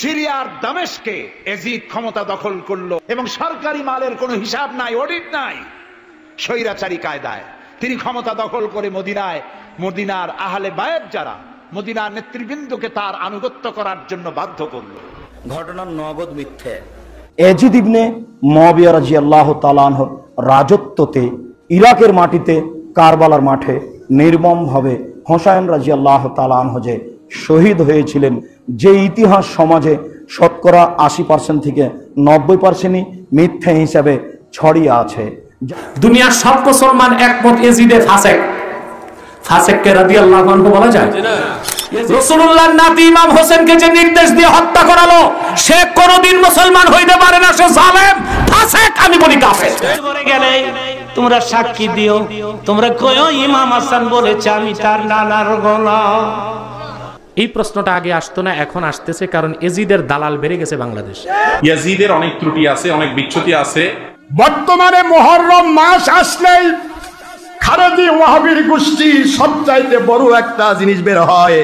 সিরিয়ার দামেস্কে এজিদ ক্ষমতা দখল করলো এবং সরকারি মালের কোনো হিসাব নাই, অডিট নাই, স্বৈরাচারী কায়দায় তিনি ক্ষমতা দখল করে মদিনার আহলে বায়েত যারা মদিনার নেতৃবৃন্দকে তার আনুগত্য করার জন্য বাধ্য করলো। ঘটনার নগদ মিথ্যে। এজিদ ইবনে মুআবিয়া রাদিয়াল্লাহু তাআলা আনহুর রাজত্বতে ইরাকের মাটিতে কারবালার মাঠে নির্মমভাবে হোসাইন রাদিয়াল্লাহু তাআলা আনহু যে শহীদ হয়েছিলেন, যে ইতিহাস সমাজে শতকরা 80% থেকে 90%ই মিথ্যে হিসাবে ছড়িয়ে আছে। দুনিয়ার সব মুসলমান একমত এজিদে ফাসেক। ফাসেককে রাদিয়াল্লাহু আনহু বলা যায়? রাসূলুল্লাহর নাতি ইমাম হোসেনকে যে নির্দেশ দিয়ে হত্যা করালো, সে কোনোদিন মুসলমান হইতে পারে না, সে জালেম, ফাসেক, আমি বলি কাফের। মরে গেলে তোমরা সাক্ষী দিও, তোমরা কয়ো ইমাম হাসান বলেছে আমি তার নানার গোলাম। এই প্রশ্নটা আগে আসতো না, এখন আসতেছে, কারণ এজিদের দালাল বেড়ে গেছে বাংলাদেশ। ইয়াজিদের অনেক ত্রুটি আছে, অনেক বিচ্যুতি আছে। বর্তমানে মুহররম মাস আসলেই খারেজি ওয়াহাবির গোষ্ঠী সবচাইতে বড় একটা জিনিস বের হয়।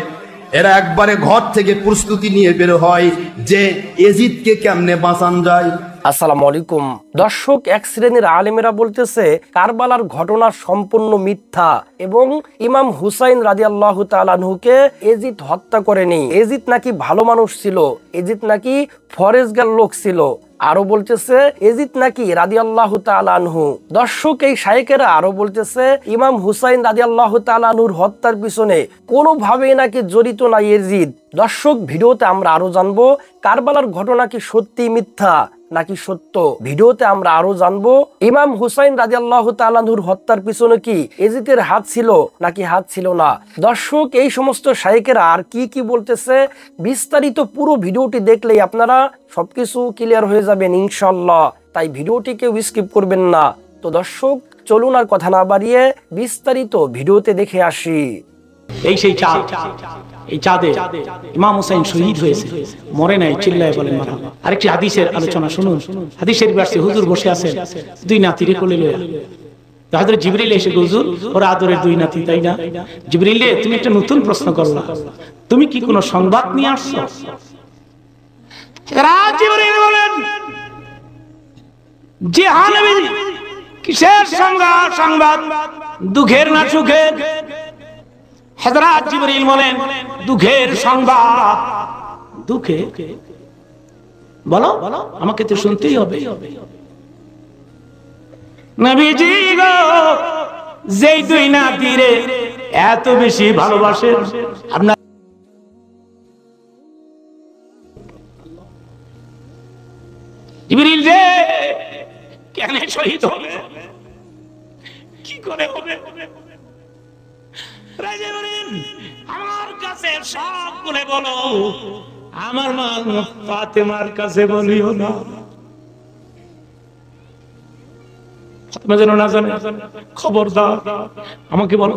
এরা একবারে ঘর থেকে প্রস্তুতি নিয়ে বের হয় যে এজিদকে কেমনে বাঁচান যায়। আসসালামু আলাইকুম দর্শক, এক শ্রেণীর আলেমেরা বলতেছে কারবালার ঘটনা সম্পূর্ণ মিথ্যা এবং ইমাম হুসাইন রাদিয়াল্লাহু তাআলা আনহুকে এজিদ হত্যা করেনি। এজিদ নাকি ভালো মানুষ ছিল, এজিদ নাকি ফরেজগার লোক ছিল। আরো বলতেছে এজিদ নাকি রাদিয়াল্লাহু তাআলা আনহু। দর্শক, এই শায়েখেরা আরো বলতেছে ইমাম হুসাইন রাদিয়াল্লাহু তাআলা আনহুর হত্যার পিছনে কোনোভাবেই নাকি জড়িত না এজিদ। দর্শক, ভিডিওতে আমরা আরো জানবো কারবালার ঘটনা কি সত্যি মিথ্যা নাকি সত্য। ভিডিওতে আমরা আরো জানবো ইমাম হুসাইন রাদিয়াল্লাহু তাআলা আনহুর হত্যার পিছনে কি এজিদের হাত ছিল নাকি হাত ছিল না। দর্শক, এই সমস্ত শায়েখেরা আর কি কি বলতেছে বিস্তারিত পুরো ভিডিওটি দেখলেই আপনারা সবকিছু ক্লিয়ার হয়ে যাবেন ইনশাআল্লাহ। তাই ভিডিওটি কেউ স্কিপ করবেন না। তো দর্শক, চলুন আর কথা না বাড়িয়ে বিস্তারিত ভিডিওতে দেখে আসি। এই সেই চাঁদ, এই চাঁদে ইমাম হুসাইন শহীদ হয়েছে, মরে নাই, চিল্লায় বলেন মারহাবা। আরেকটি হাদিসের আলোচনা শুনুন। হাদিসের বাসে হুজুর বসে আছেন, দুই নাতিরে কোলে লইয়া। হযরত জিবরিল এসে, হুজুর ওরা আদরের দুই নাতি, তাই না? জিবরিল, তুমি একটা নতুন প্রশ্ন করলা, তুমি কি কোনো সংবাদ নিয়ে আসছো? জিবরিল বলেন, জি হ্যাঁ নবী। কিসের সংবাদ? দুঃখের না সুখের? হযরত জিবরিল বলেন, দুঃখের সংবাদ। দুঃখে? বলো, আমাকে তো শুনতেই হবে। নবীজি গো, যেই দুই নাতিরে এত বেশি ভালোবাসেন আপনার, জিবরিল রে, কেন শহীদ হবে? কি করে হবে? আমার কাছে সব বলে বলো, আমার মা ফাতেমার কাছে বলিও না। ফাতেমা যেন না জানে, খবরদার আমাকে বলো।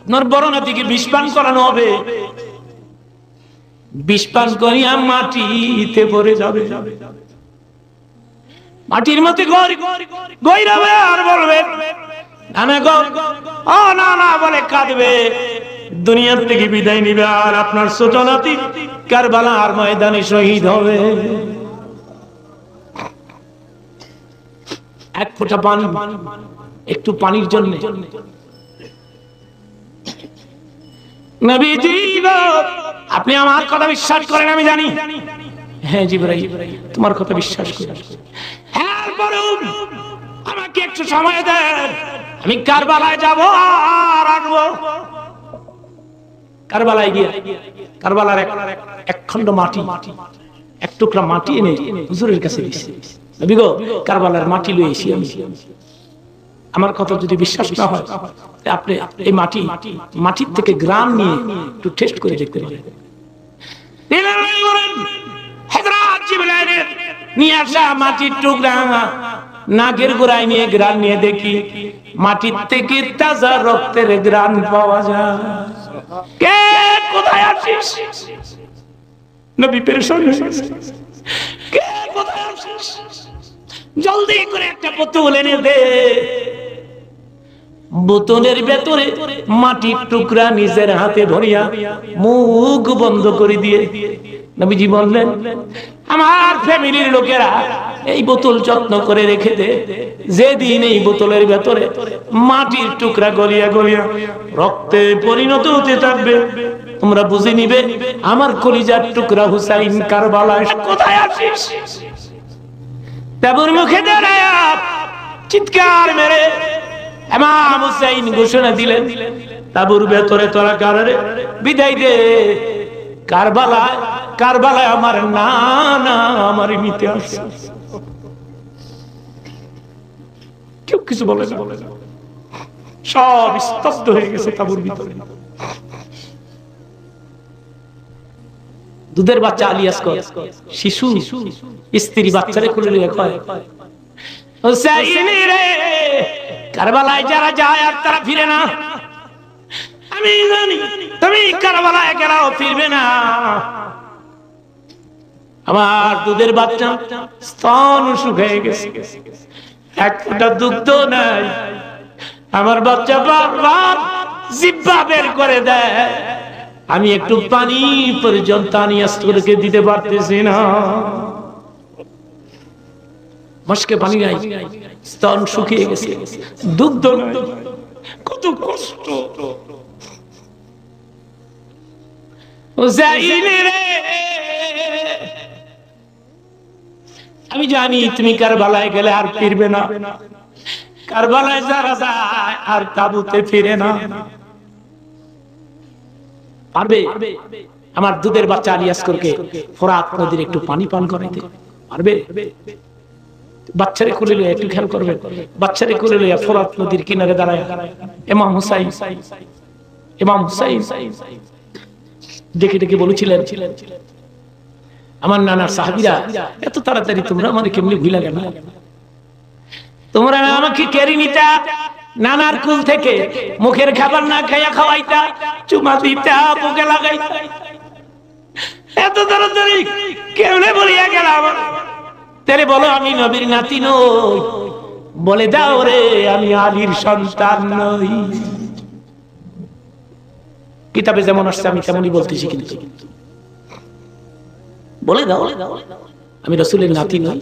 আপনার বড় নাতিকে বিষ পান করানো হবে, বিষ পান করিয়া মাটিতে পড়ে যাবে, মাটির মধ্যে গইরাবে আর বলবে না না বলে কাঁদবে, দুনিয়ার থেকে বিদায় নিবে, আর আপনার ছোট নাতি কারবালার ময়দানে শহীদ হবে। এক ফোঁটা পানি, একটু পানির জন্য নবীজি আপনি আমার কথা বিশ্বাস করেন আমি জানি। হ্যাঁ জিবরাইল, তোমার কথা বিশ্বাস করি। হ্যাঁ বলুন, আমাকে একটু সময় দেন, আমি কারবালায় যাব আর আসবো। কারবালায় গিয়ে কারবালার এক খণ্ড মাটি, এক টুকরা মাটি এনে হুজুরের কাছে দিয়েছি। নবী গো, কারবালার মাটি লয়ে এসি আমি। আমার কথা যদি বিশ্বাস না হয়, আপনি এই মাটির থেকে গ্রাম নিয়ে একটু টেস্ট করে দেখতে পারেন। হযরত জিবরাইল নিয়ে আসা মাটির টুকরা নাগের গোড়ায় নিয়ে গ্রান নিয়ে দেখি, মাটির থেকে তাজা রক্তের গ্রান পাওয়া যায়। কে কোথায় আছিস? নবী পেরেশান হয়ে গেছে। কে কোথায় আছিস? জলদি করে একটা বোতল এনে দে। বোতলের ভেতরে মাটির টুকরা নিজের হাতে ধরিয়া মুখ বন্ধ করে দিয়ে নবীজি বললেন, আমার ফ্যামিলির লোকেরা এই বোতল যত্ন করে রেখে দে, যেদিন এই বোতলের ভেতরে মাটির টুকরা গলিয়া গলিয়া রক্তে পরিণত হতে থাকবে, তোমরা বুঝে নিবে আমার কলিজার টুকরা হুসাইন কারবালায় কোথায় আছিস। তাবুর মুখে দাঁড়ায়া চিৎকার মেরে ইমাম হুসাইন ঘোষণা দিলেন, তাবুর ভেতরে তোরা কারে বিদায় দে, কারবালায় কারবালায় আমার নানা আমার নিতে আসছে। কেউ কিছু বলে না, সব স্তব্ধ হয়ে গেছে তাবুর ভিতরে। দুধের বাচ্চা আলিয়াস কর শিশু স্ত্রী বাচ্চারে কোলে নিয়ে কয়, হুসাইন রে, কারবালায় যারা যায় আর তারা ফিরে না, আমি জানি তুমি কারবালায় গেলেও ফিরবে না। আমার দুধের বাচ্চা স্তন শুকিয়ে গেছে, এক ফোঁটা দুগ্ধ নাই। আমার বাচ্চা বারবার জিহ্বা বের করে দেয়, আমি একটু পানি পর্যন্ত আনিয়াসকে দিতে পারতেছি না। মস্কে পানি নাই, স্তন শুকিয়ে গেছে, দুগ্ধ নাই, কত কষ্ট। আমি জানি তুমি কারবালায় গেলে আর ফিরবে না, কারবালায় যারা যায় আর তাবুতে ফিরে না। পারবে আমার দুধের বাচ্চা আলিয়াসকরকে ফোরাত নদীর একটু পানি পান করাইতে পারবে? বাচ্চারে কোলে লইয়া একটু খেয়াল করবে, বাচ্চারে কোলে লইয়া ফোরাত নদীর কিনারে দাঁড়ায় ইমাম হুসাইন ডেকে ডেকে বলেছিলেন, আমার নানার সাহাবীরা, এত তাড়াতাড়ি তোমরা আমাকে কেমনি ভুলে গেল? তোমরা আমাকে কেড়ে নিতা, নানার কুল থেকে মুখের খাবার না খাইয়া খাওয়াইতা, চুমা দিতা, বুকে লাগাইতা, এত তাড়াতাড়ি কেমনে বলিয়া গেল? তাহলে বলো আমি নবীর নাতি নই, বলে দাও রে আমি আলীর সন্তান নই। কিতাবে যেমন আসছে আমি তেমনই বলতেছি, কিন্তু বলে দাও আমি রাসূলের নাতি নই।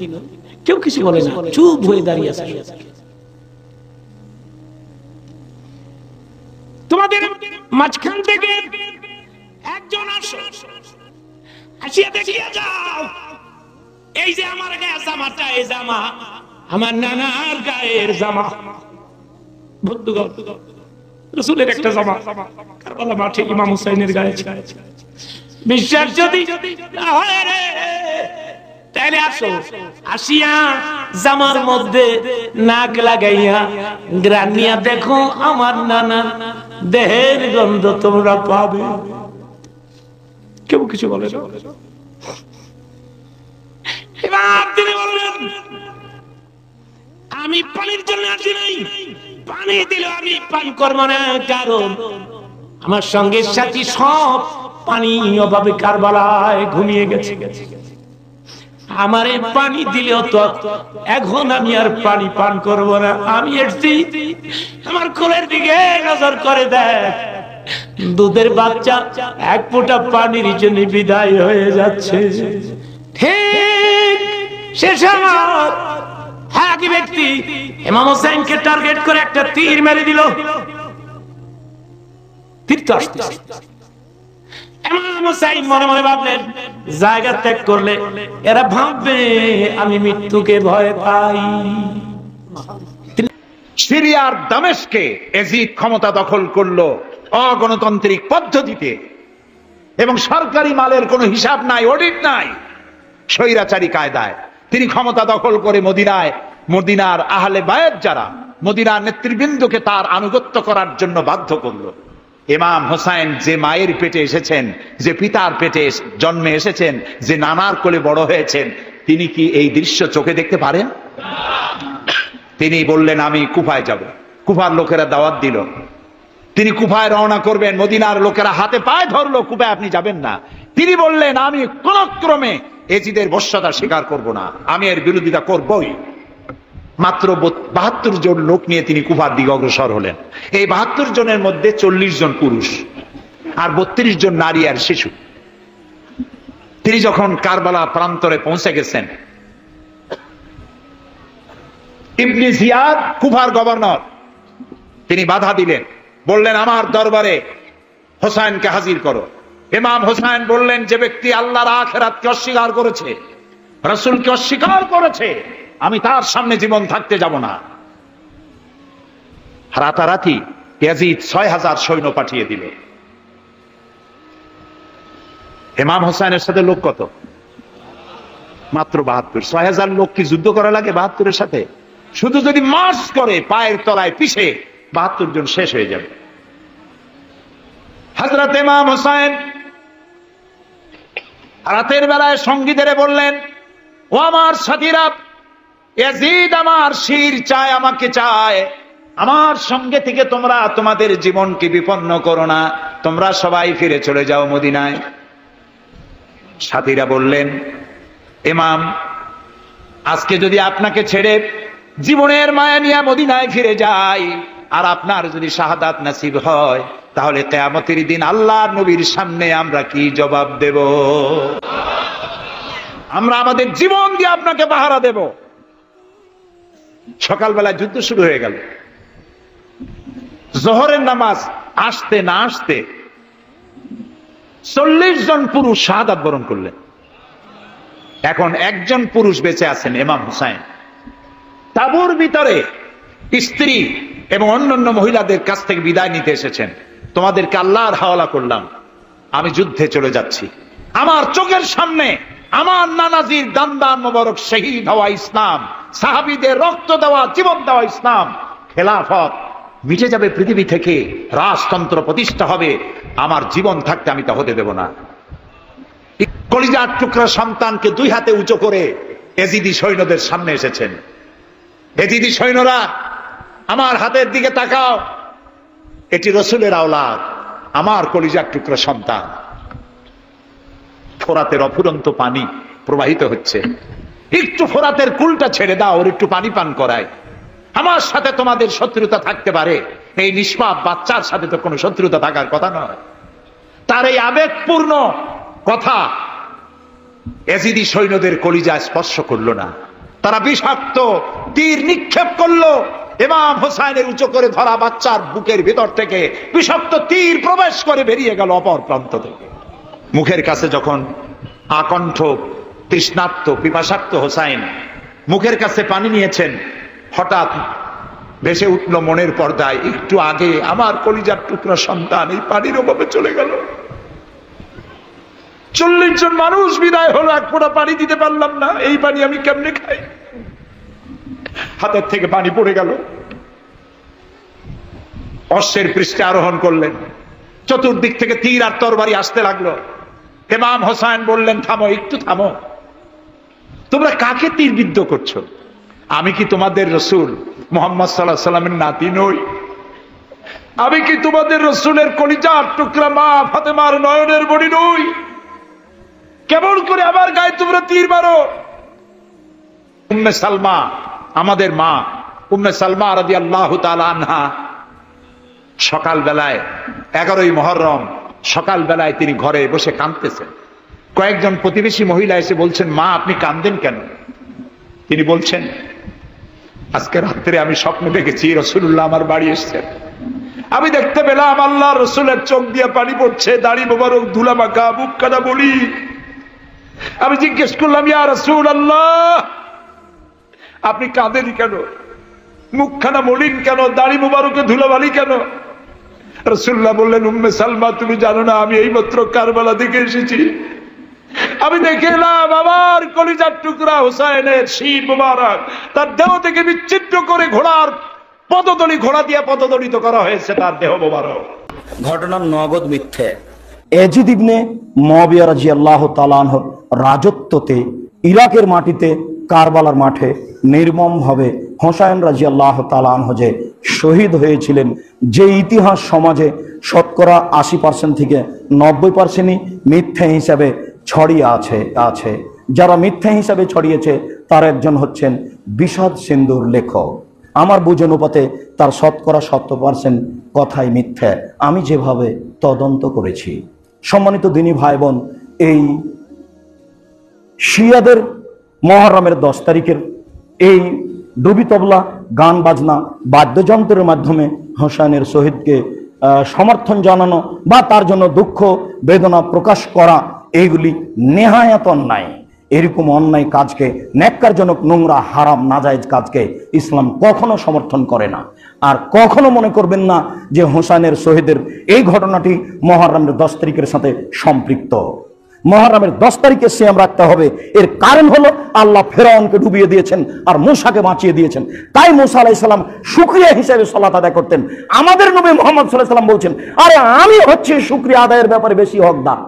কেউ কিছু বলে না, চুপ হয়ে দাঁড়িয়ে আছে। তোমাদের মাঝখান থেকে একজন আসো, আসিয়া দেখিয়া যাও, এই যে আমার গায়ে জামাটা, এই জামা আমার নানার গায়ের জামা। বন্ধুগণ, রাসূলের একটা জামা কারবালা মাঠে ইমাম হুসাইনের গায়ে ছিল। বিশ্বাস যদি না হয় রে, তাহলে আসো, আসিয়া জামার মধ্যে নাক লাগাইয়া গ্রান নিয়া দেখো, আমার নানা দেহের গন্ধ তোমরা পাবে। কেউ কিছু বলে না। এবার তিনি বললেন, আমি পানির জন্য আসি নাই, পানি দিলে আমি পান করব না, কারণ আমার সঙ্গে সাথী সব পানি অভাবে কারবালায় ঘুমিয়ে গেছে। আমারে পানি দিলেও তো এখন আমি আর পানি পান করব না। আমি এসছি, আমার কোলের দিকে নজর করে দেখ, দুধের বাচ্চা এক ফোঁটা পানির জন্য বিদায় হয়ে যাচ্ছে। ঠিক সে সময় এক ব্যক্তি ইমাম হোসেনকে টার্গেট করে একটা তীর মেরে দিল। তীর তো আসতেছে, ইমাম হোসেন মনে মনে ভাবলেন, জায়গা ত্যাগ করলে এরা ভাববে আমি মৃত্যুকে ভয় পাই। সিরিয়ার দামেস্কে এজিদ ক্ষমতা দখল করলো অগণতান্ত্রিক পদ্ধতিতে, এবং সরকারি মালের কোনো হিসাব নাই, অডিট নাই, স্বৈরাচারী কায়দায় তিনি ক্ষমতা দখল করে মদিনার আহলে বায়াত যারা মদিনার নেতৃবৃন্দকে তার আনুগত্য করার জন্য বাধ্য করলো। ইমাম হোসাইন যে মায়ের পেটে এসেছেন, যে পিতার পেটে জন্মে এসেছেন, যে নানার কোলে বড় হয়েছেন, তিনি কি এই দৃশ্য চোখে দেখতে পারেন? তিনি বললেন আমি কুফায় যাব। কুফার লোকেরা দাওয়াত দিল, তিনি কুফায় রওনা করবেন। মদিনার লোকেরা হাতে পায়ে ধরলো, কুফায় আপনি যাবেন না। তিনি বললেন আমি কোন ক্রমে এজিদের বশ্যতা স্বীকার করব না, আমি এর বিরোধিতা করবই। মাত্র 72 জন লোক নিয়ে তিনি কুফার দিকে অগ্রসর হলেন। এই 72 জনের মধ্যে 40 জন পুরুষ আর 32 জন নারী আর শিশু। তিনি যখন কারবালা প্রান্তরে পৌঁছে গেছেন, ইবনে জিয়াদ কুফার গভর্নর, তিনি বাধা দিলেন, বললেন আমার দরবারে হোসাইনকে হাজির করো। ইমাম হোসাইন বললেন, যে ব্যক্তি আল্লাহর আখিরাতকে অস্বীকার করেছে, রাসূলকে অস্বীকার করেছে, আমি তার সামনে জীবন থাকতে যাব না। রাতারাতি ইয়াজিদ 6000 সৈন্য পাঠিয়ে দিল। ইমাম হোসাইনের সাথে লোক কত? মাত্র 72। 6000 লোক কি যুদ্ধ করা লাগে 72-এর সাথে? শুধু যদি মার্চ করে পায়ের তলায় পিছে 72 জন শেষ হয়ে যাবে। হযরত ইমাম হোসেন রাতের বেলায় সঙ্গীদের বললেন, ও আমার সাথীরা, ইয়াজিদ আমার শির চায়, আমাকে চায়, আমার সঙ্গে থেকে তোমরা তোমাদের জীবনকে বিপন্ন করো না, তোমরা সবাই ফিরে চলে যাও মদিনায়। সাথীরা বললেন, ইমাম, আজকে যদি আপনাকে ছেড়ে জীবনের মায়া নিয়ে মদিনায় ফিরে যাই আর আপনার যদি শাহাদাত নসিব হয়, তাহলে কিয়ামতের দিন আল্লাহর নবীর সামনে আমরা কি জবাব দেব? আমরা আমাদের জীবন দিয়ে আপনাকে পাহারা দেব। সকালবেলা যুদ্ধ শুরু হয়ে গেল। জোহরের নামাজ আসতে না আসতে 40 জন পুরুষ শাহাদাত বরণ করলেন। এখন একজন পুরুষ বেঁচে আছেন, ইমাম হুসাইন। তাঁবুর ভিতরে স্ত্রী এবং অন্যান্য মহিলাদের কাছ থেকে বিদায় নিতে এসেছেন। তোমাদেরকে আল্লাহর হাওয়ালা করলাম, আমি যুদ্ধে চলে যাচ্ছি। আমার চোখের সামনে আমার নানাজির দান্দান মোবারক শহীদ হওয়া ইসলাম, সাহাবীদের রক্ত দেওয়া, জীবন দেওয়া ইসলাম, খেলাফত মিটে যাবে পৃথিবী থেকে, রাজতন্ত্র প্রতিষ্ঠা হবে। আমার জীবন থাকতে আমি তা হতে দেব না। কলিজার টুকরা সন্তানকে 2 হাতে উঁচু করে এজিদি সৈন্যদের সামনে এসেছেন। এজিদি সৈন্যরা, আমার হাতের দিকে তাকাও, এটি রসুলের আওলাদ, আমার কলিজার টুকরা সন্তান। ফোরাতের অফুরন্ত পানি প্রবাহিত হচ্ছে, একটু ফোরাতের কুলটা ছেড়ে দাও, ওর একটু পানি পান করায়। আমার সাথে তোমাদের শত্রুতা থাকতে পারে, এই নিষ্পাপ বাচ্চার সাথে তো কোনো শত্রুতা থাকার কথা নয়। তার এই আবেগপূর্ণ কথা এজিদি সৈন্যদের কলিজা স্পর্শ করলো না। তারা বিষাক্ত তীর নিক্ষেপ করলো। ইমাম হোসাইনের উঁচু করে ধরা বাচ্চার বুকের ভিতর থেকে বিষাক্ত তীর প্রবেশ করে বেরিয়ে গেল অপর প্রান্ত থেকে। মুখের কাছে যখন আকণ্ঠ তৃষ্ণার্ত পিপাসার্ত হোসাইন মুখের কাছে পানি নিয়েছেন, হঠাৎ ভেসে উঠল মনের পর্দায়, একটু আগে আমার কলিজার টুকরা সন্তান এই পানির অভাবে চলে গেল। 40 জন মানুষ বিদায় হলো, এক ফোঁটা পানি দিতে পারলাম না, এই পানি আমি কেমনে খাই? হাতের থেকে পানি পড়ে গেল। অশ্বের পৃষ্ঠে আরোহণ করলেন, চতুর্দিক থেকে তীর আর তরবারি আসতে লাগলো। ইমাম হোসাইন বললেন, থামো, একটু থামো, তোমরা কাকে তীরবিদ্ধ করছো? আমি কি তোমাদের রসুল মুহাম্মদ সাল্লাল্লাহু আলাইহি সাল্লামের নাতি নই? আমি কি তোমাদের রসুলের কলিজার টুকরা মা ফাতেমার নয়নের মণি নই? কেমন করে আমার গায়ে তোমরা তীর মারো? উম্মে সালমা, আমাদের মা উম্মে সালমা রাদিয়াল্লাহু তাআলা আনহা, সকাল বেলায় 11ই মুহররম সকাল বেলায় তিনি ঘরে বসে কাঁদতেছেন। কয়েকজন প্রতিবেশী মহিলা এসে বলছেন, মা আপনি কাঁদেন কেন? তিনি বলছেন, আজকে রাত্রে আমি স্বপ্ন দেখেছি রাসূলুল্লাহ আমার বাড়ি এসেছেন। আমি দেখতে পেলাম আল্লাহর রাসূলের চোখ দিয়ে পানি পড়ছে, দাড়ি মোবারক ধুলা মাখা, মুখ কাটা বলি। আমি জিজ্ঞেস করলাম, ইয়া রাসূলুল্লাহ আপনি কাঁদেন কেন? মুখখানা মলিন কেন? দাড়ি মোবারকে ধুলাবালি কেন? রাসূলুল্লাহ বললেন, উম্মে সালমা তুমি জানো না আমি এইমাত্র কারবালা থেকে এসেছি। আমি দেখে এলাম আমার কলিজার টুকরা হুসাইনের শির মোবারক তার দেহ থেকে বিচ্ছিন্ন করে ঘোড়ার পদতলি, ঘোড়া দিয়ে পদদলিত করা হয়েছে তার দেহ মোবারক। ঘটনার নগদ মিথ্যে। এজিদ ইবনে মুআবিয়া রাদিয়াল্লাহু তাআলা আনহুর রাজত্বতে ইরাকের মাটিতে কারবালার মাঠে নির্মমভাবে হোসাইন রাদিয়াল্লাহু তাআলা আনহু যে শহীদ হয়েছিলেন, যে ইতিহাস সমাজে শতকরা 80% থেকে 90%ই মিথ্যে হিসাবে ছড়িয়ে আছে। যারা মিথ্যে হিসাবে ছড়িয়েছে তার একজন হচ্ছেন বিষাদ সিন্ধুর লেখক। আমার বুঝ অনুপাতে তার 70% কথাই মিথ্যা, আমি যেভাবে তদন্ত করেছি। সম্মানিত দিনী ভাই বোন, এই শিয়াদের মহরমের 10 তারিখের এই ডুবি তবলা, গান বাজনা, বাদ্যযন্ত্রের মাধ্যমে হোসেনের শহীদকে সমর্থন জানানো বা তার জন্য দুঃখ বেদনা প্রকাশ করা, এইগুলি নেহায়াত অন্যায়। এরকম অন্যায় কাজকে, ন্যাক্কারজনক, নোংরা, হারাম, নাজায়েজ কাজকে ইসলাম কখনো সমর্থন করে না। আর কখনো মনে করবেন না যে হোসেনের শহীদের এই ঘটনাটি মহরমের 10 তারিখের সাথে সম্পৃক্ত। মহরমের 10 তারিখে সিয়াম রাখতে হবে, এর কারণ হলো আল্লাহ ফেরাউনকে ডুবিয়ে দিয়েছেন আর মূসাকে বাঁচিয়ে দিয়েছেন। তাই মূসা আলাইহিস সালাম শুকরিয়া হিসেবে সালাত আদায় করতেন। আমাদের নবী মুহাম্মদ সাল্লাল্লাহু আলাইহি সাল্লাম বলছেন, আরে আমি হচ্ছে শুকরিয়া আদায়ের ব্যাপারে বেশি হকদার,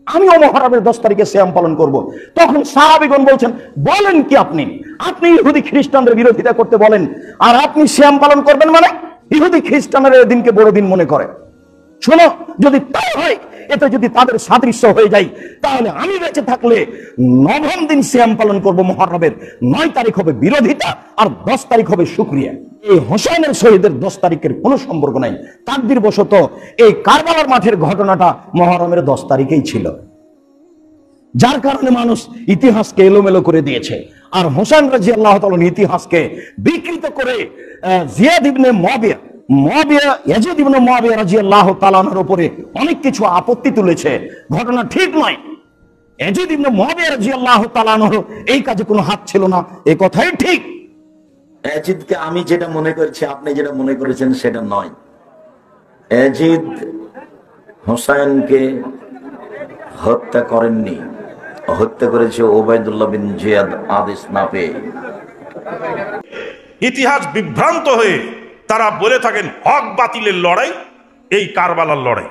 আমিও মহরমের 10 তারিখে সিয়াম পালন করব। তখন সাহাবীগণ বলছেন, বলেন কি আপনি ইহুদি খ্রিস্টানদের বিরোধিতা করতে বলেন, আর আপনি সিয়াম পালন করবেন? মানে ইহুদি খ্রিস্টানরা এই দিনকে বড় দিন মনে করে। শোনো, যদি তাই হয়, এতে যদি তাদের সাদৃশ্য হয়ে যায়, তাহলে আমি বেঁচে থাকলে 9ম দিন সিয়াম পালন করব মহরমের। 9 তারিখ হবে বিরোধিতা আর 10 তারিখ হবে শুকরিয়া। এই হোসেনের শহীদের 10 তারিখের কোনো সম্পর্ক নাই। তাকদীর বশত এই কারবালার মাঠের ঘটনাটা মহরমের 10 তারিখেই ছিল, যার কারণে মানুষ ইতিহাসকে এলোমেলো করে দিয়েছে। আর হোসেন রাদিয়াল্লাহু তাআলা ইতিহাসকে বিকৃত করে জিয়াদ ইবনে মুআবিয়া ইয়াজিদ ইবনে মুআবিয়া রাদিয়াল্লাহু তাআলার উপরে অনেক কিছু আপত্তি তুলেছে। ঘটনা ঠিক নয়। ইয়াজিদ ইবনে মুআবিয়া রাদিয়াল্লাহু তাআলার এই কাজে কোনো হাত ছিল না, এই কথাই ঠিক। ইয়াজিদকে আমি যেটা মনে করছি, আপনি যেটা মনে করেছেন সেটা নয়। ইয়াজিদ হোসেনকে হত্যা করেননি, হত্যা করেছে ওবায়দুল্লাহ বিন জিয়াদ আদেশ না পেয়ে। ইতিহাস বিভ্রান্ত হয়ে তারা বলে থাকেন হক বাতিলের লড়াই এই কারবালার লড়াই।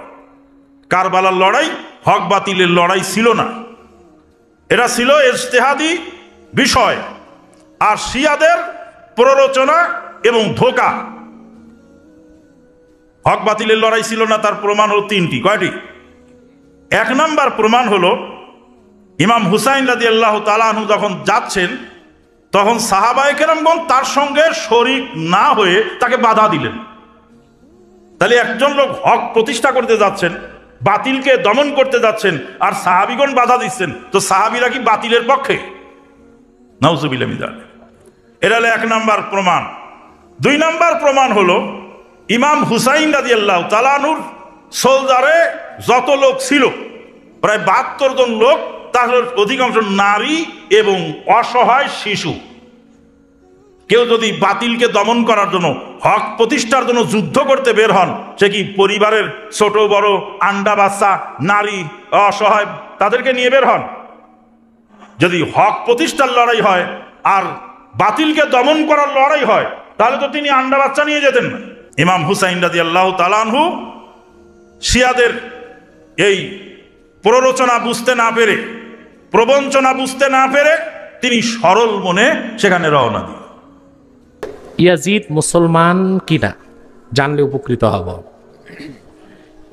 কারবালার লড়াই হক বাতিলের লড়াই ছিল না, এটা ছিল ইজতিহাদি বিষয় আর শিয়াদের প্ররোচনা এবং ধোঁকা। হক বাতিলের লড়াই ছিল না, তার প্রমাণ হলো 3টি। কয়টি? 1 নাম্বার প্রমাণ হলো ইমাম হুসাইন রাদিয়াল্লাহু তাআলা আনহু যখন যাচ্ছেন, তখন সাহাবায়ে কেরামগণ তার সঙ্গে শরীক না হয়ে তাকে বাধা দিলেন। তাহলে একজন লোক হক প্রতিষ্ঠা করতে যাচ্ছেন, বাতিলকে দমন করতে যাচ্ছেন, আর সাহাবীগণ বাধা দিচ্ছেন, তো সাহাবীরা কি বাতিলের পক্ষে? নাউজুবিল্লাহ মিন যালিক। এটা হলো 1 নাম্বার প্রমাণ। 2 নাম্বার প্রমাণ হলো ইমাম হুসাইন রাদিয়াল্লাহু তাআলা আনহুর সোলজারে যত লোক ছিল, প্রায় 72 জন লোক, তার অধিকাংশ নারী এবং অসহায় শিশু। কেউ যদি বাতিলকে দমন করার জন্য, হক প্রতিষ্ঠার জন্য যুদ্ধ করতে বের হন, সে কি পরিবারের ছোট বড়, আন্ডা বাচ্চা, নারী, অসহায় তাদেরকে নিয়ে বের হন? যদি হক প্রতিষ্ঠার লড়াই হয় আর বাতিলকে দমন করার লড়াই হয়, তাহলে তো তিনি আন্ডা বাচ্চা নিয়ে যেতেন না। ইমাম হুসাইন রাদিয়াল্লাহু তাআলা আনহু শিয়াদের এই প্ররোচনা বুঝতে না পেরে, প্রবঞ্চনা বুঝতে না পেরে, তিনি সরল মনে সেখানে রওনা দিলেন। ইয়াজিদ মুসলমান কিনা জানলে উপকৃত হব।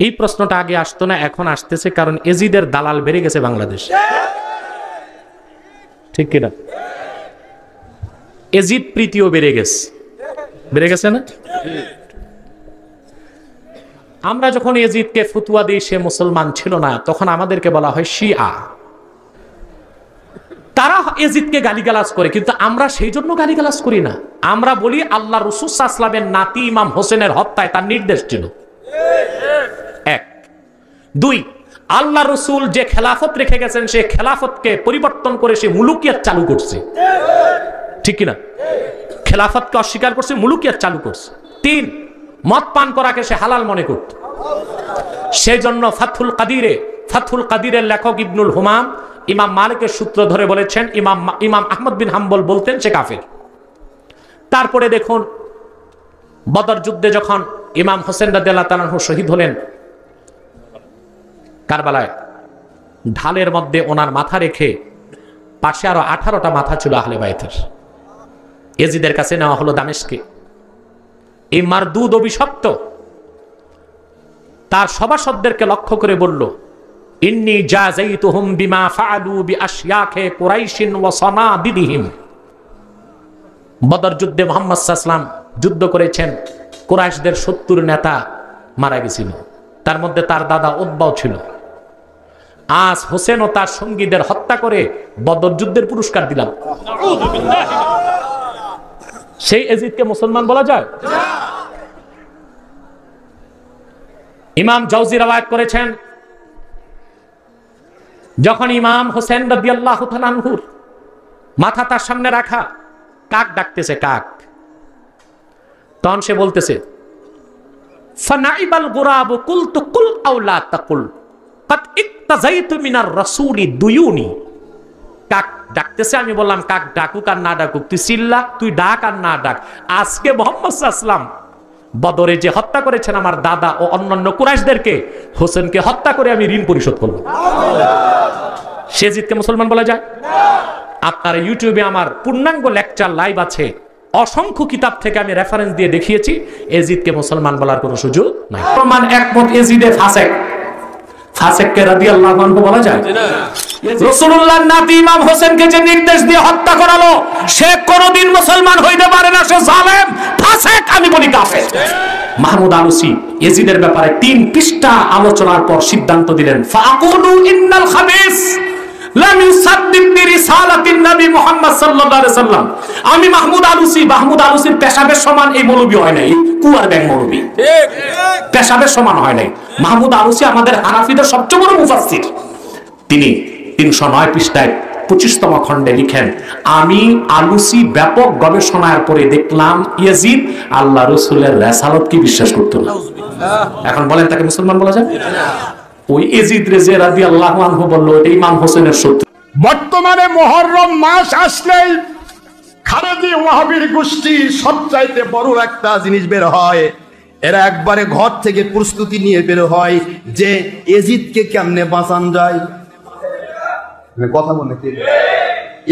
এই প্রশ্নটা আগে আসতো না, এখন আসতেছে, কারণ ইয়াজিদের দালাল বেড়ে গেছে বাংলাদেশে। ঠিক কিনা? ইয়াজিদ প্রীতিও বেড়ে গেছে না? আমরা যখন ইয়াজিদকে ফতোয়া দিই সে মুসলমান ছিল না, তখন আমাদেরকে বলা হয় শিয়া। তারা ইয়াজিদকে গালিগালাজ করে, কিন্তু আমরা সেই জন্য গালিগালাজ করি না। আমরা বলি আল্লাহ রাসূল সাল্লাল্লাহু আলাইহি ওয়াসাল্লামের নাতি ইমাম হোসেনের হত্যায় তার নির্দেশ ছিল। 1 2 আল্লাহ রাসূল যে খেলাফত রেখে গেছেন, সেই খেলাফতকে পরিবর্তন করে সে মুলুকিয়াত চালু করছে। ঠিক কিনা? খেলাফতকে অস্বীকার করছে, মুলুকিয়াত চালু করছে। 3 মদ পান করাকে সে হালাল মনে করত। সেই জন্য ফাথুল কাদিরের লেখক ইবনুল হুমাম ইমাম মালিকের সূত্র ধরে বলেছেন, ইমাম আহমদ বিন হাম্বল বলতেন সে কাফের। তারপরে দেখুন, বদর যুদ্ধে যখন ইমাম হোসেন রাদিয়াল্লাহু তাআলা আনহু শহীদ হলেন কারবালায়, ঢালের মধ্যে ওনার মাথা রেখে পাশে আরো 18টা মাথা ছিল আহলে বাইতের। ইয়াজিদের কাছে নেওয়া হলো দামেস্কে। এই মারদুদ অভিশপ্ত তার সভাসদদেরকে লক্ষ্য করে বলল, ইন্নী জাযাইতুহুম বিমা ফাআলু বিআশয়াখে কুরাইশিন ওয়া সানাদিদিহিম। বদর যুদ্ধে মুহাম্মদ সাল্লাল্লাহু আলাইহি ওয়াসাল্লাম যুদ্ধ করেছেন, কুরাইশদের 70 নেতা মারা গেছিল, তার মধ্যে তার দাদা উতবাও ছিল। আজ হোসেন ও তার সঙ্গীদের হত্যা করে বদর যুদ্ধের পুরস্কার দিলাম। সেই এজিদকে মুসলমান বলা যায়? ইমাম জাওজি রওয়ায়াত করেছেন, যখন ইমাম হোসেন রাদিয়াল্লাহু তাআলা আনহুর মাথা তার সামনে রাখা, কাক ডাকতেছে, কাক। তখন সে বলতেছে, ফানাইবাল গুরাবু কুলতু কুল আও লা তাকুল কাদ ইক্তাযাইতু মিনার রাসূলি দুয়ুনি। কাক ডাকতেছে, আমি বললাম কাক ডাকুক আর না ডাকুক, তুই চিল্লা, তুই ডাক আর না ডাক। আজকে মুহাম্মদ সাল্লাল্লাহু আলাইহি ওয়াসাল্লাম বদরে যে হত্যা করেছেন আমার দাদা ও অন্যান্য কুরাইশদেরকে, হোসেনকে হত্যা করে আমি ঋণ পরিশোধ করব। সে জিদকে মুসলমান বলা যায়? আপনার ইউটিউবে আমার পূর্ণাঙ্গ লেকচার লাইভ আছে, অসংখ্য কিতাব থেকে আমি রেফারেন্স দিয়ে দেখিয়েছি। এজিদকে মুসলমান বলার কোনো সুযোগ নাই। প্রমাণ একমত, এজিদে ফাসেক। ফাসেককে রাদিয়াল্লাহু আনহু বলা যায়? রাসূলুল্লাহর নাতি ইমাম হোসেনকে যে নির্দেশ দিয়ে হত্যা করালো, সে কোনোদিন মুসলমান হইতে পারে না, সে জালেম, ফাসেক, আমি বলি কাফের। মাহমুদ আলুসি এজিদের ব্যাপারে 3 পৃষ্ঠা আলোচনার পর সিদ্ধান্ত দিলেন, ফাকুলু ইন্নাল খাবিস লাম ইউসাদ্দিক বিরিসালাতিন নবী মুহাম্মদ সাল্লাল্লাহু আলাইহি ওয়াসাল্লাম। আমি মাহমুদ আলুসির পেশাবের সমান এই মৌলবী হয় নাই, কুয়ার ব্যাং মৌলবী, ঠিক পেশাবের সমান হয় নাই। মাহমুদ আলুসি আমাদের হানাফিদের সবচেয়ে বড় মুফাসসির। তিনি 309 পৃষ্ঠায় 25তম খণ্ডে লিখেন, আমি আলুসি ব্যাপক গবেষণার পরে দেখলাম ইয়াজিদ আল্লাহ রাসূলের রিসালাতকে বিশ্বাস করত না। এখন বলেন তাকে মুসলমান বলা যায়? ওই এজিদ রে রাদিয়াল্লাহু আনহু বলল এটা ইমাম হোসেনের শত্রু। বর্তমানে মুহররম মাস আসলেই খারেজি ওয়াহাবির গোষ্ঠী সবচাইতে বড় একটা জিনিস বের হয়। এরা একবারে ঘর থেকে প্রস্তুতি নিয়ে বের হয় যে এজিদকে কেমনে বাঁচান যায়। কথা বলে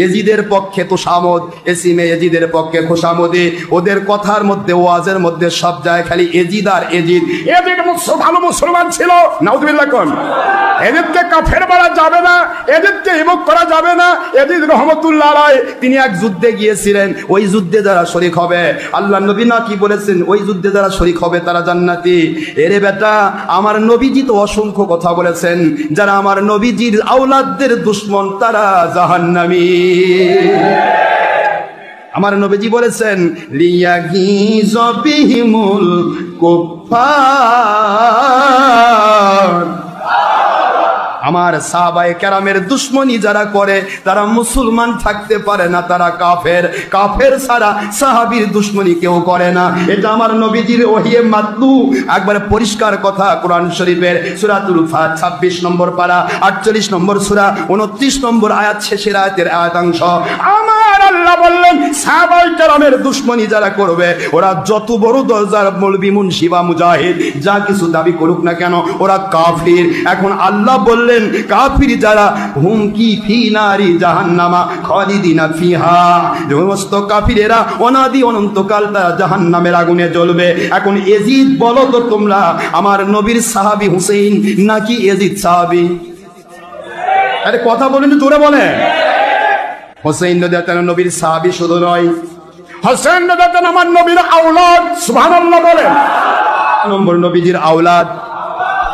এজিদের পক্ষে তোষামদ, এসিমে এজিদের পক্ষে খোশামদে, ওদের কথার মধ্যে ওয়াজের মধ্যে সব যায় খালি এজিদ আর এজিদ। এজিদ ভালো মুসলমান ছিল, নাউযুবিল্লাহ কোন। এজিদকে কাফের বলা যাবে না, এজিদকে হিমক করা যাবে না। এজিদ রহমতুল্লাহ আলাইহি তিনি এক যুদ্ধে গিয়েছিলেন, ওই যুদ্ধে যারা শরীক হবে, আল্লাহর নবী না কি বলেছেন, ওই যুদ্ধে যারা শরীক হবে তারা জান্নাতি। এরে বেটা, আমার নবীজি তো অসংখ্য কথা বলেছেন, যারা আমার নবীজির আওলাদদের দুশমন তারা জাহান্নামী। আমার নবীজি বলেছেন, লিয়াগিজ বিহিমুল কুফার। আমার সাহাবায়ে কেরামের দুশমনী যারা করে তারা মুসলমান থাকতে পারে না, তারা কাফের। কাফের ছাড়া সাহাবীর দুশমনী কেউ করে না। এটা আমার নবীজির ওহিয়ে মাতলু, একবারে পরিষ্কার কথা কোরআন শরীফের সূরাতুল ফাত 26 নম্বর পারা, 48 নম্বর সূরা, 29 নম্বর আয়াত, শেষের আয়াতের আয়াতাংশ। আমার আল্লাহ বললেন সাহাবায়ে কেরামের দুশমনী যারা করবে, ওরা যত বড় দরজার মৌলবী, মুন্সি বা মুজাহিদ যা কিছু দাবি করুক না কেন, ওরা কাফির। এখন আল্লাহ বললেন কাফির যারা, হুম কি ফি নারি জাহান্নামা খালিদিনা ফিহা, সমস্ত কাফিরেরা অনাদি অনন্তকাল তারা জাহান্নামের আগুনে জ্বলবে। এখন এজিদ বলো তো তোমরা, আমার নবীর সাহাবী হুসাইন নাকি এজিদ সাহাবী? আরে কথা বলেন, জোরে বলে। হুসাইন রাদিয়াল্লাহু নবীর সাহাবী শুধু নয়, হুসাইন রাদিয়াল্লাহু আমার নবীর আওলাদ, সুবহানাল্লাহ বলেন। নম্বর নবীজির আওলাদ।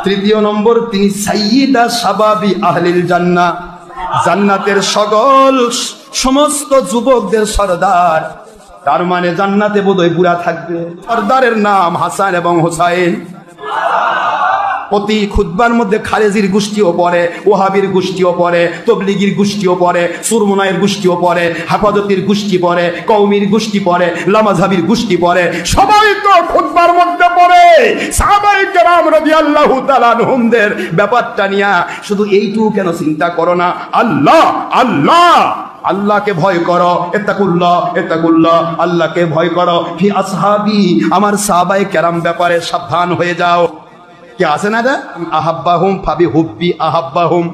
তৃতীয় নম্বর, তিনি সাইয়্যিদা শাবাবি আহলিল জান্নাহ, জান্নাতের সকল সমস্ত যুবকদের সরদার। তার মানে জান্নাতে বোধহয় বুড়া থাকবে। সরদারের নাম হাসান এবং হোসাইন। প্রতি খুতবার মধ্যে খারেজির গোষ্ঠীও পড়ে, ওহাবির গোষ্ঠীও পড়ে, তবলিগির গোষ্ঠীও পড়ে, সুরমুনায়ের গোষ্ঠীও পড়ে, হেফাজতের গোষ্ঠী পড়ে, কওমির গোষ্ঠী পড়ে, লামাযহাবির গোষ্ঠী পড়ে, সবাই তো খুতবার মধ্যে পড়ে সাহাবায়ে কেরাম রাদিয়াল্লাহু তাআলা আনহুমদের ব্যাপারটা নিয়ে। শুধু এইটুকু কেন চিন্তা করো না, আল্লাহ আল্লাহ আল্লাহকে ভয় করো, ইত্তাকুল্লাহ ইত্তাকুল্লাহ, আল্লাহকে ভয় করো। ফি আসহাবি, আমার সাহাবায়ে কেরাম ব্যাপারে সাবধান হয়ে যাও। কি আছে না, আহাব্বাহুম ফাবি হুব্বি আহাব্বাহুম,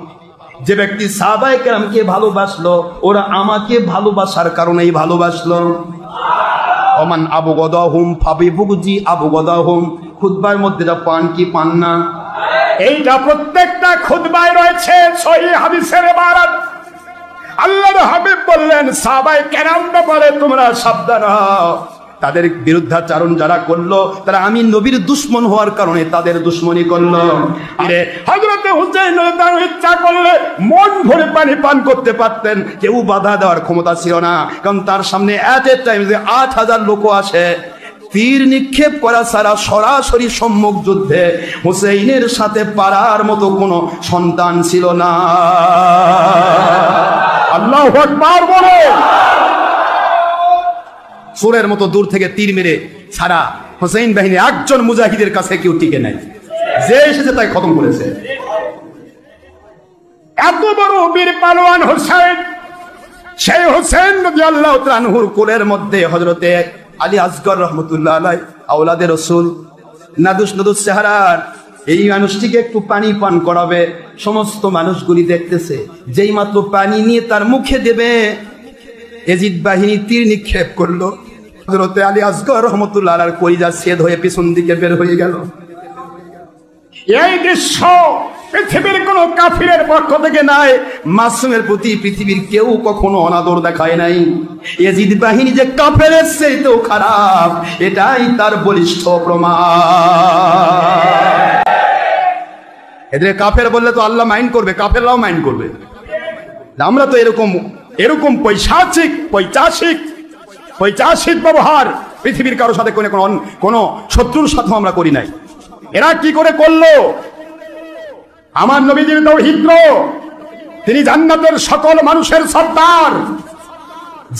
যে ব্যক্তি সাহাবায়ে কেরামকে ভালোবাসলো, ওরা আমাকে ভালোবাসার কারণেই ভালোবাসলো। ওমান আবগদাহুম ফাবি বুগজি আবগদাহুম, খুতবার মধ্যে যা পান কি পান না, এইটা প্রত্যেকটা খুতবায় রয়েছে, সহিহ হাদিসের ইবারত। আল্লাহর হাবিব বললেন, সাহাবায়ে কেরাম ব্যাপারে তোমরা সাবধান হও। তাদের বিরুদ্ধাচারণ যারা করলো, তারা আমি নবীর দুশ্মন হওয়ার কারণে তাদের দুশ্মনী করলো। আরে হযরতে হুসাইন তার ইচ্ছা করলে মন ভরে পানি পান করতে পারতেন, কেউ বাধা দেওয়ার ক্ষমতা ছিল না, কারণ তার সামনে এট এ টাইম যে 8000 লোক আসে। তীর নিক্ষেপ করা ছাড়া সরাসরি সম্মুখ যুদ্ধে হুসাইনের সাথে পারার মতো কোনো সন্তান ছিল না। আল্লাহু আকবার বলে সুরের মতো দূর থেকে তীর মেরে ছাড়া হুসাইন বাহিনী একজন মুজাহিদের কাছে কেউ টিকে নাই, যে এসেছে তাই খতম করেছে। এত বড় বীর পালোয়ান হুসাইন, সেই হুসাইন রাদিয়াল্লাহু তাআলা আনহুর কোলের মধ্যে হযরতে আলী আসগর রহমতুল্লাহ আলাইহি আওলাদে রাসূল নাদুস নাদুস চেহারার এই মানুষটিকে একটু পানি পান করাবে। সমস্ত মানুষগুলি দেখতেছে, যেই মাত্র পানি নিয়ে তার মুখে দেবে, এজিদ বাহিনী তীর নিক্ষেপ করলো। হযরতে আলী আসগর রহমতুল্লাহ আলাইহির কলিজা ছেদ হয়ে পিছন দিকে বের হয়ে গেল। এই দৃশ্য পৃথিবীর কোন কাফিরের পক্ষ থেকে নাই, মাসুমের প্রতি পৃথিবীর কেউ কখনো অনাদর দেখায় নাই। এজিদ বাহিনী যে কাফেরের চেয়েও খারাপ, এটাই তার বলিষ্ঠ প্রমাণ। এদের কাফের বললে তো আল্লাহ মাইন্ড করবে, কাফেররাও মাইন্ড করবে। আমরা তো এরকম পৈশাচিক ব্যবহার পৃথিবীর কারোর সাথে কোনো শত্রুর সাথে আমরা করি নাই। এরা কি করে করলো? আমার নবীজির দৌহিত্র, তিনি জান্নাতের সকল মানুষের সর্দার।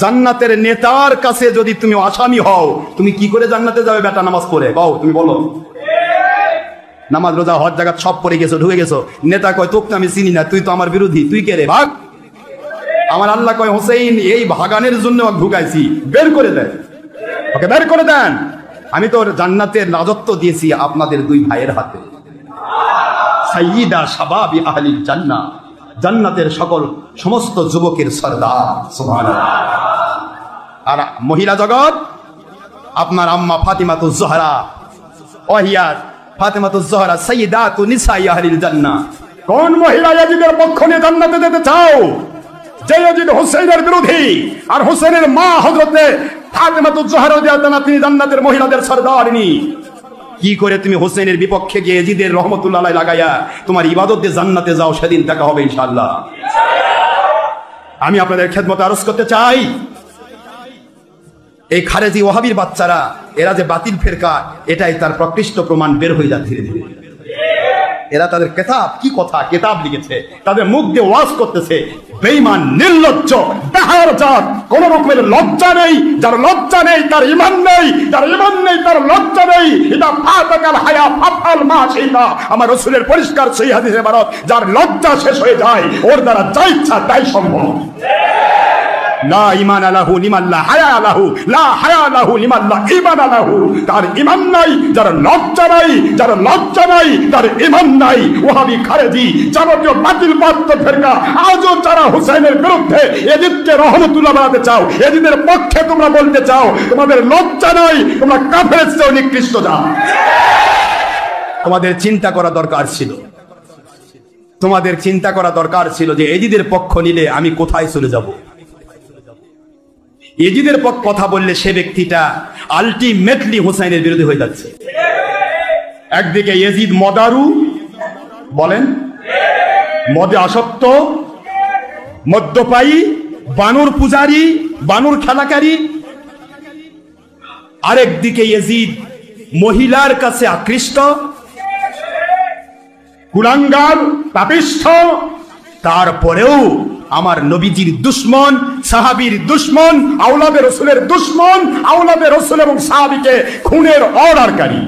জান্নাতের নেতার কাছে যদি তুমি আসামি হও, তুমি কি করে জান্নাতে যাবে বেটা? নামাজ পড়ে কও, তুমি বলো। নামাজ রোজা হজ জায়গা সব পড়ে গেছো, ঢুকে গেছো। নেতা কয় তোকে আমি চিনি না, তুই তো আমার বিরোধী, তুই কে রে, ভাগ। আমার আল্লাহ কয় হোসেন এই ভাগানের জন্য ঢুকাইছি, বের করে দেন, ওকে বের করে দেন। আমি তো জান্নাতের রাজত্ব দিয়েছি আপনাদের দুই ভাইয়ের হাতে। সাইয়্যিদা শাবাবি আহলিল জান্নাহ, জান্নাতের সমস্ত যুবকের সরদার। সুবহানাল্লাহ। আর মহিলা জগৎ, আপনার আম্মা ফাতিমাতুজ জোহরা, ওহিয়া ফাতিমাতুজ জোহরা সাইয়্যিদাতু নিসাই আহলিল জান্নাহ। কোন মহিলা ইয়াজিদের পক্ষ নিয়ে জান্নাতে যেতে চাও? যে ইয়াজিদ হোসেনের বিরোধী, আর হোসেনের মা হযরতে ফাতিমাতুজ জোহরা রাদিয়াল্লাহু আনহা, তিনি জান্নাতের মহিলাদের সরদারিনী। কি করে তুমি হোসেনের বিপক্ষে গিয়ে এজিদের রহমতুল্লাহ আলাইহি লাগাইয়া তোমার ইবাদত দিয়ে জান্নাতে যাও? সেদিন দেখা হবে ইনশাআল্লাহ। আমি আপনাদের খেদমতে আরজ করতে চাই, এই খারেজি ওয়াহাবির বাচ্চারা, এরা যে বাতিল ফেরকা, এটাই তার প্রকৃষ্ট প্রমাণ বের হয়ে যায় ধীরে ধীরে। এরা তাদের কেতাব লিখেছে, তাদের মুখ দিয়ে ওয়াজ করতেছে। বেঈমান, নির্লজ্জ, বেহায়ার জাত, কোন রকমের লজ্জা নেই। যার লজ্জা নেই তার ঈমান নেই, যার ঈমান নেই তার লজ্জা নেই। এটা ফাতাকাল হায়া ফাফাল মা শাইতা, আমার রাসূলের পরিষ্কার সহিহ হাদিসে ইবারত। যার লজ্জা শেষ হয়ে যায়, ওর দ্বারা যা ইচ্ছা তাই সম্ভব। লা ঈমান লাহু লিমান লা হায়া লাহু, লা হায়া লাহু লিমান লা ঈমান লাহু। তার ঈমান নাই, যার লজ্জা নাই, যার লজ্জা নাই তার ঈমান নাই। ওয়াহাবি, খারেজি, যাবতীয় বাতিল পাত্র ফেরকা, আজও যারা হুসাইনের বিরুদ্ধে এজিদকে রহমতুল্লাহ বানাতে চাও, এজিদের পক্ষে তোমরা বলতে চাও, তোমাদের লজ্জা নাই, তোমরা কাফেরের চেয়েও নিকৃষ্ট জাত। তোমাদের চিন্তা করা দরকার ছিল, যে এজিদের পক্ষ নিলে আমি কোথায় চলে যাব। এজিদের পক্ষ কথা বললে সে ব্যক্তিটা আলটিমেটলি হুসাইনের বিরোধী হয়ে যাচ্ছে। একদিকে এজিদ মদারু, বলেন, মদে আসক্ত, মদ্যপায়ী, বানুর পূজারী, বানুর খেলাকারী। আরেকদিকে এজিদ মহিলার কাছে আকৃষ্ট, কুলাঙ্গার, পাপিষ্ঠ। তারপরেও আমার নবীজির দুশ্মন, সাহাবীর দুশ্মন, আওলাদে রাসূলের দুশ্মন, আওলাদে রাসূল এবং সাহাবীকে খুনের অর্ডারকারী।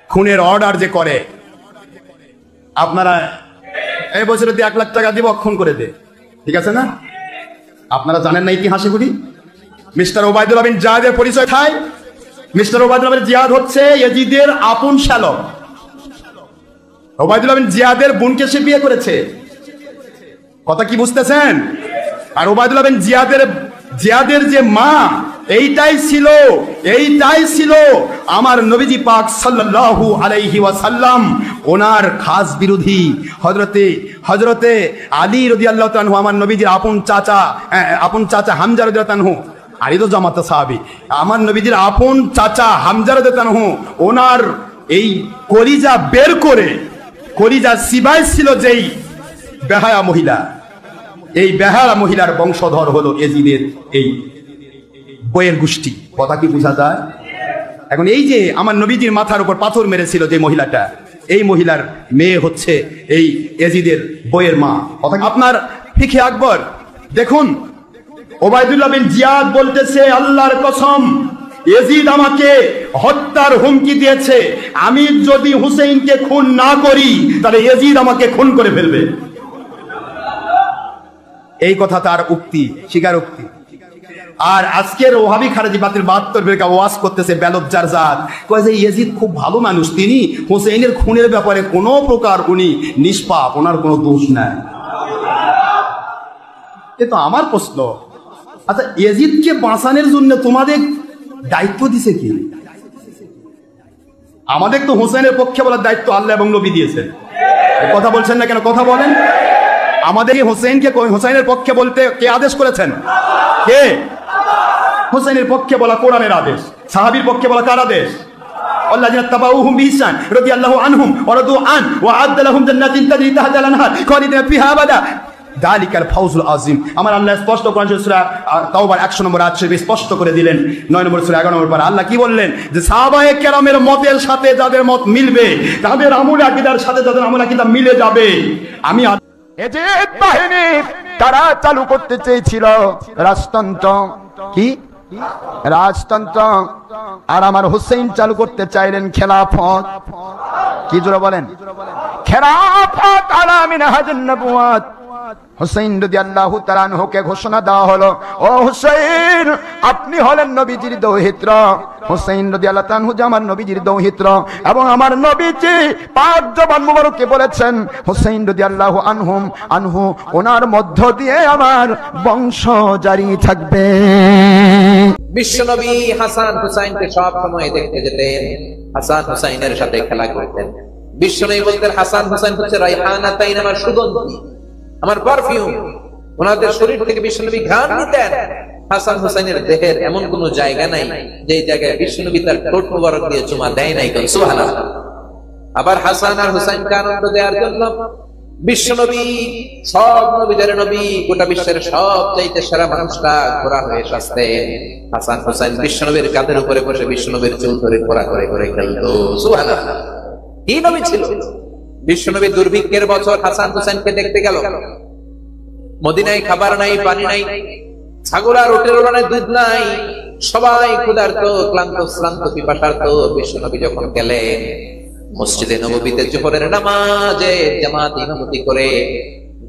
খুনের অর্ডার যে করে, আপনারা এই বছরে 1 লাখ টাকা দিব, খুন করে দে, ঠিক আছে না? আপনারা জানেন না ইতিহাসে গুলি? মিস্টার ওবায়দুল্লাহ বিন জিয়াদের পরিচয় খায়। মিস্টার ওবায়দুল্লাহ বিন জিয়াদ হচ্ছে ইয়াজিদের আপন শালক। ওবায়দুল্লাহ বিন জিয়াদের বোনকে সে বিয়ে করেছে। কথা কি বুঝতেছেন? আর ওবায়দুল্লাহ বিন জিয়াদের জিয়াদের যে মা, এইটাই ছিল আমার নবীজি পাক সাল্লাল্লাহু আলাইহি ওয়াসাল্লাম ওনার খাস বিরোধী হযরতে আলী রাদিয়াল্লাহু তাআলা আনহু, আমার নবীজির আপন চাচা হামজা রাদিয়াল্লাহু তাআলা আনহু, আলী তো জামাতে সাহাবী, আমার নবীজির আপন চাচা হামজা রাদিয়াল্লাহু তাআলা আনহু ওনার এই কলিজা বের করে, কলিজা সিবাই ছিল যেই বেহায়া মহিলা, এই বেহায়া মহিলার বংশধর হলো এজিদের এই বইয়ের গোষ্ঠী। কথা কি বোঝা যায়? এখন এই যে আমার নবীজির মাথার উপর পাথর মেরেছিল যে মহিলাটা, এই মহিলার মেয়ে হচ্ছে এই এজিদের বইয়ের মা। আপনার ফিকে আকবর দেখুন, ওবায়দুল্লাহ বিন জিয়াদ বলতেছে, আল্লাহর কসম এজিদ আমাকে হত্যার হুমকি দিয়েছে, আমি যদি হুসেইনকে খুন না করি তাহলে এজিদ আমাকে খুন করে ফেলবে। এই কথা তার উক্তি, স্বীকারোক্তি। আর আজকের ওহাবি খারেজি বাতিল 72 বেরকা ওয়াজ করতেছে বেলজ্জার জাত, কয় যে ইয়েজিদ খুব ভালো মানুষ, তিনি হুসেইনের খুনের ব্যাপারে কোনো প্রকার উনি নিষ্পাপ, ওনার কোনো দোষ নাই। এ তো আমার প্রশ্ন, আচ্ছা ইয়েজিদকে বাঁচানোর জন্য তোমাদের দায়িত্ব দিছে কি? আমাদের তো হুসেইনের পক্ষে বলার দায়িত্ব আল্লাহ এবং নবী দিয়েছে। কথা বলছেন না কেন? কথা বলেন। আমাদের হুসেইনের পক্ষে বলতে কে আদেশ করেছেন? কে? হুসেইনের পক্ষে বলা কোরআনের আদেশ। সাহাবীর পক্ষে বলা কার আদেশ? আল্লাযিনা তাবাউহুম বিইহসান রাদিয়াল্লাহু আনহুম ওয়া রাদু আন ওয়া আ'আদ্দা লাহুম জান্নাতিন তাজরি তাহতাল আনহার খালিদিনা ফিহা আবাদা যালিকাল ফাউজুল আযীম। আমার আল্লাহ স্পষ্ট কোরআন সূরা তাওবার 100 নম্বর আয়াত শরীফে স্পষ্ট করে দিলেন। 9 নম্বর সূরা 11 নম্বর পারা আল্লাহ কি বললেন? যে সাহাবায়ে কেরামের মতের সাথে যাদের মত মিলবে, তাদের আমল আকীদার সাথে যাদের আমল আকীদা মিলে যাবে, আমি এজিদ বাহিনী তারা চালু করতে চেয়েছিল রাজতন্ত্র। কি রাজতন্ত্র? আর আমার হুসেইন চালু করতে চাইলেন খেলাফত। কি জোরে বলেন? খেলাফত আলা মিনহাজুন নবুওয়াত। হুসেইন রাদিয়াল্লাহু তাআলা আনহুকে ঘোষণা দেওয়া হলো, ও হুসেইন আপনি হলেন নবীজির দৌহিত্র। হুসেইন রাদিয়াল্লাহু তাআলা আনহু যে আমার নবীজির দৌহিত্র, এবং আমার নবীজি পাক জবান মুবারকে বলেছেন হুসেইন রাদিয়াল্লাহু আনহু ওনার মধ্য দিয়ে আমার বংশ জারি থাকবে। বিশ্বনবী হাসান হুসাইনকে সব সময় দেখতে যেতেন, হাসান হুসাইনের সাথে খেলা করতেন। বিশ্বনবী বলতেন হাসান হুসাইন হচ্ছে রাইহানাতাইন, আমার সুগন্ধি, আমার পারফিউম। ওনাদের শরীর থেকে বিশ্বনবী ঘ্রাণ নিতেন। হাসান হুসাইনের দেহের এমন কোন জায়গা নাই যে জায়গায় বিশ্বনবী তার ঠোঁট মোবারক দিয়ে চুমা দেয় নাই। সুবহানাল্লাহ। আবার হাসান আর হুসাইনকে আনন্দ দেওয়ার জন্য বিশ্বনবী, সব নবীদের নবী, গোটা বিশ্বের সব চাইতে সেরা মানুষটা ঘোরা হয়ে আসতেন। হাসান হুসাইন বিশ্বনবীর কাঁধের উপরে বসে বিশ্বনবীর চুল ধরে ঘোরা করে করে খেলতো। সুবহানাল্লাহ। কি নবী ছিল! বিশ্বনবী দুর্ভিক্ষের বছর হাসান হুসাইনকে দেখতে গেল। মদিনায় খাবার নাই, পানি নাই, ছাগল আর উটের ওড়ানে দুধ নাই, সবাই ক্ষুধার্ত, ক্লান্ত, শ্রান্ত, পিপাসার্ত। বিশ্বনবী যখন গেলেন মসজিদে নববীতে জোহরের নামাজে জামাত ইমামতি করে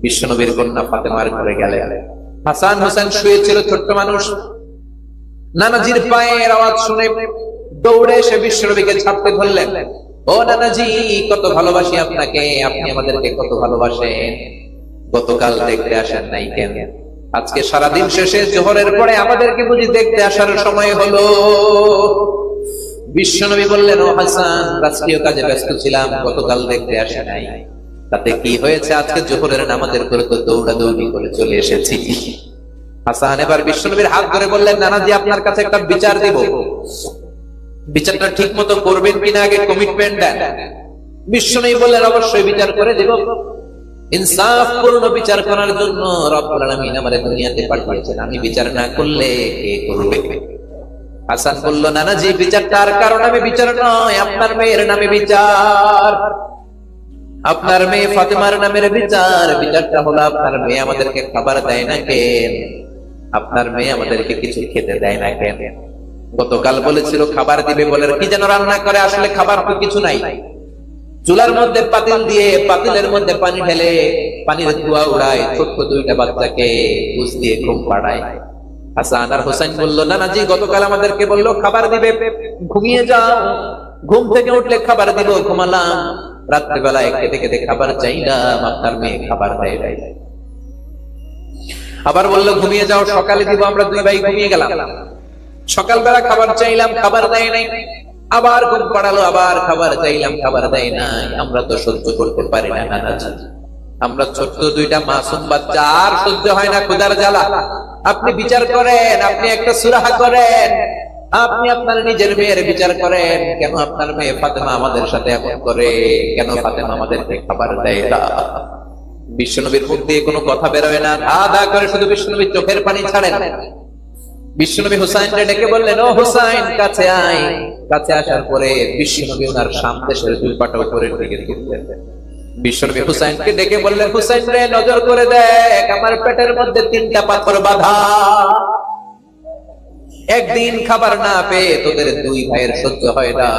বিশ্বনবীর কন্যা ফাতেমার ঘরে গেলেন। হাসান হুসাইন শুয়েছিল, ছোট্ট মানুষ। নানাজির পায়ের আওয়াজ শুনে দৌড়ে এসে বিশ্বনবীকে ঝাপটে ধরলেন। ও নানাজি, কত ভালোবাসি আপনাকে, আপনি আমাদেরকে কত ভালোবাসেন, গতকাল দেখতে আসেন নাই কেন? আজকে সারাদিন শেষে জোহরের পরে আমাদেরকে বুঝি দেখতে আসার সময় হলো? বিশ্বনবী বললেন, ও হাসান, রাষ্ট্রীয় কাজে ব্যস্ত ছিলাম, গতকাল দেখতে আসে নাই। তাতে কি হয়েছে? আজকে জোহরের নামাজের পরে তো দৌড়াদৌড়ি করে চলে এসেছি। হাসান এবার বিশ্বনবীর হাত ধরে বললেন, নানাজি আপনার কাছে একটা বিচার দিব, বিচারটা ঠিক মতো করবেন কিনা আগে কমিটমেন্ট দেন। বিশ্বনবী বললেন, অবশ্যই বিচার করে দেব। ইনসাফপূর্ণ বিচার করার জন্য রব্বুল আলামিন আমাদের দুনিয়াতে পাঠিয়েছেন, আমি বিচার না করলে কে করবে? হাসান বলল, নানাজি বিচারটা আর কারো নামে বিচার নয়, আপনার মেয়ের নামে বিচার, আপনার মেয়ে ফাতেমার নামের বিচার। বিচারটা হলো আপনার মেয়ে আমাদেরকে খাবার দেয় না কেন? আপনার মেয়ে আমাদেরকে কিছু খেতে দেয় না কেন? গতকাল বলেছিল খাবার দিবে বলে কি যেন রান্না করে, আসলে খাবার তো কিছু নাই। চুলার মধ্যে পাতিল দিয়ে পাতিলের মধ্যে পানি ঢেলে পানির ধোঁয়া উড়ায়, ছোট্ট দুইটা বাচ্চাকে বুঝ দিয়ে ঘুম পাড়ায়। হাসান আর হুসাইন বলল, নানাজি গতকাল আমাদেরকে বললো খাবার দিবে, ঘুমিয়ে যাও, ঘুম থেকে উঠলে খাবার দিব, ঘুমালাম, রাত্রিবেলায় খেতে খেতে খাবার চাইলাম, আপনার মেয়ে খাবার দেয়। আবার বললো ঘুমিয়ে যাও, সকালে দিব। আমরা দুই ভাই ঘুমিয়ে গেলাম। সকালবেলা খাবার চাইলাম, খাবার দেয় নাই। আবার ঘুম পাড়ালো, আবার খাবার চাইলাম, খাবার দেয় নাই। আমরা তো সহ্য করতে পারি না নানাজি, আমরা ছোট্ট দুইটা মাসুম বাচ্চা, আর সহ্য হয় না ক্ষুধার জ্বালা। আপনি বিচার করেন, আপনি একটা সুরাহা করেন, আপনি আপনার নিজের মেয়ের বিচার করেন। কেন আপনার মেয়ে ফাতেমা আমাদের সাথে এমন করে? কেন ফাতেমা আমাদেরকে খাবার দেয় না? বিশ্বনবীর মুখ দিয়ে কোনো কথা বেরোয় না, ধা ধা করে শুধু বিশ্বনবীর চোখের পানি ছাড়েন। বিশ্বনবী হুসাইনকে ডেকে বললেন, ও হুসাইন কাছে আয়। কাছে আসার পরে বিশ্বনবী ওনার সামদেশের দুই পাটা উপরের দিকে তুললেন। বিশ্বনবী হুসাইনকে ডেকে বললেন, হুসাইন রে নজর করে দেখ, আমার পেটের মধ্যে 3টা পাথর বাঁধা। একদিন খাবার না পেয়ে তোদের দুই ভাইয়ের সহ্য হয় না,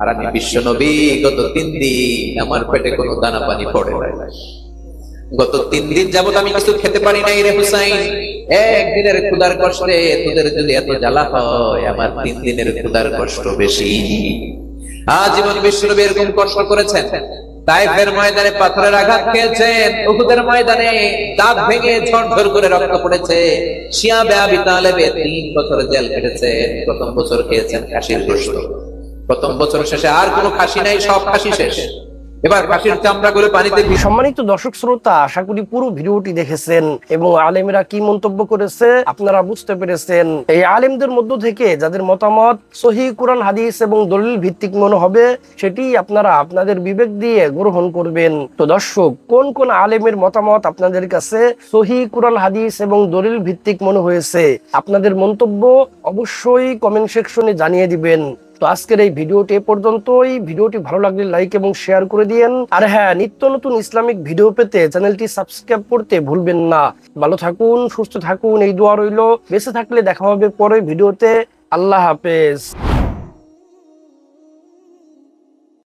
আর আমি বিশ্বনবী গত 3 দিন আমার পেটে কোনো দানা পানি পড়ে নাই। গত 3 দিন যাবত আমি কিছু খেতে পারি নাই রে হুসাইন। একদিনের ক্ষুধার কষ্টে তোদের যদি এত জ্বালা হয়, আমার 3 দিনের ক্ষুধার কষ্ট বেশি। আজীবন বিশ্বনবী এরকম কষ্ট করেছেন। তায়েফের ময়দানে পাথরের আঘাত খেয়েছেন, উহুদের ময়দানে দাঁত ভেঙে ঝরঝর করে রক্ত পড়েছে। শিয়াবে আবি তালেবে 3 বছর জেল কেটেছেন। প্রথম বছর খেয়েছেন খাসির গোশত। প্রথম বছর শেষে আর কোনো খাসি নাই, সব খাসি শেষ। এবার খাসির চামড়াগুলো পানিতে। সম্মানিত দর্শক শ্রোতা, আশা করি পুরো ভিডিওটি দেখেছেন এবং আলেমেরা কি মন্তব্য করেছে আপনারা বুঝতে পেরেছেন। এই আলেমদের মধ্য থেকে যাদের মতামত সহিহ কুরআন হাদিস এবং দলিল ভিত্তিক মনে হবে, সেটি আপনারা আপনাদের বিবেক দিয়ে গ্রহণ করবেন। তো দর্শক, কোন কোন আলেমের মতামত আপনাদের কাছে সহিহ কুরআন হাদিস এবং দলিল ভিত্তিক মনে হয়েছে, আপনাদের মন্তব্য অবশ্যই কমেন্ট সেকশনে জানিয়ে দিবেন। তো আজকের এই ভিডিওটি এ পর্যন্তই। ভিডিওটি ভালো লাগলে লাইক এবং শেয়ার করে দিয়েন। আর হ্যাঁ, নিত্য নতুন ইসলামিক ভিডিও পেতে চ্যানেলটি সাবস্ক্রাইব করতে ভুলবেন না। ভালো থাকুন, সুস্থ থাকুন, এই দোয়া রইল। বেঁচে থাকলে দেখা হবে পরের ভিডিওতে। আল্লাহ হাফেজ।